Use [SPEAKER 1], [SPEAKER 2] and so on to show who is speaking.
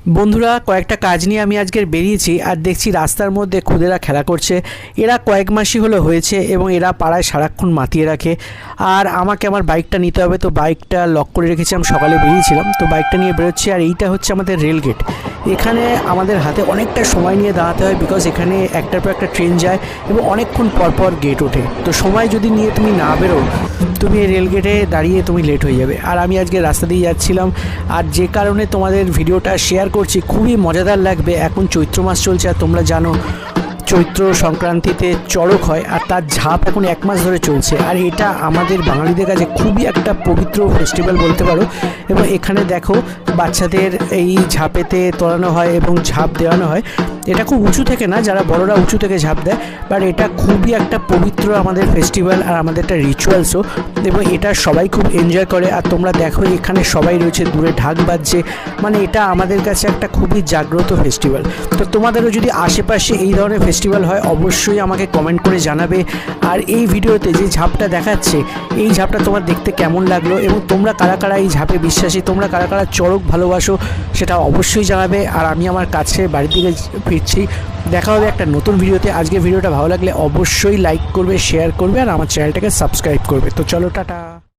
[SPEAKER 1] বন্ধুরা কয়েকটা কাজ নিয়ে আমি আজকের বেরিয়েছি আর দেখছি রাস্তার মধ্যে খুদেরা খেলা করছে। এরা কয়েক মাসই হলো হয়েছে এবং এরা পাড়ায় সারাক্ষণ মাতিয়ে রাখে। আর আমাকে আমার বাইকটা নিতে হবে, তো বাইকটা লক করে রেখেছি। আমি সকালে বেরিয়েছিলাম, তো বাইকটা নিয়ে বেরোচ্ছি। আর এইটা হচ্ছে আমাদের রেল গেট। এখানে আমাদের হাতে অনেকটা সময় নিয়ে দাঁড়াতে হয়, বিকজ এখানে একটার পর একটা ট্রেন যায় এবং অনেকক্ষণ পর পর গেট ওঠে। তো সময় যদি নিয়ে তুমি না বেরো, তুমি এই রেল গেটে দাঁড়িয়ে তুমি লেট হয়ে যাবে। আর আমি আজকে রাস্তা দিয়ে যাচ্ছিলাম, আর যে কারণে তোমাদের ভিডিওটা শেয়ার করছি, খুবই মজাদার লাগবে। এখন চৈত্র মাস চলছে, আর তোমরা জানো চৈত্র সংক্রান্তিতে চড়ক হয়, আর তার ঝাঁপ এখন 1 মাস ধরে চলছে। আর এটা আমাদের বাঙালিদের কাছে খুবই একটা পবিত্র ফেস্টিভ্যাল বলতে পারো। এবং এখানে দেখো বাচ্চাদের এই ঝাঁপেতে তোলানো হয় এবং ঝাঁপ দেওয়ানো হয়। এটা খুব উঁচু থেকে না, যারা বড়রা উঁচু থেকে ঝাঁপ দেয়, বাট এটা খুবই একটা পবিত্র আমাদের ফেস্টিভ্যাল আর আমাদের একটা রিচুয়ালসও। এবং এটা সবাই খুব এনজয় করে। আর তোমরা দেখো এখানে সবাই রয়েছে, দূরে ঢাক বাজছে, মানে এটা আমাদের কাছে একটা খুবই জাগ্রত ফেস্টিভ্যাল। তো তোমাদেরও যদি আশেপাশে এই ধরনের ফেস্টিভ্যাল হয়, অবশ্যই আমাকে কমেন্ট করে জানাবে। আর এই ভিডিওতে যে ঝাঁপটা দেখাচ্ছে, এই ঝাঁপটা তোমার দেখতে কেমন লাগলো এবং তোমরা কারা কারা এই ঝাঁপে বিশ্বাসী, তোমরা কারা কারা চড়ক ভালোবাসো, সেটা অবশ্যই জানাবে। আর আমি আমার কাছে বাড়ির দিকে ফিরছি। দেখা হবে একটা নতুন ভিডিওতে। আজকে ভিডিওটা ভালো লাগলে অবশ্যই লাইক করবে, শেয়ার করবে আর আমার চ্যানেলটাকে সাবস্ক্রাইব করবে। তো চলো, টাটা।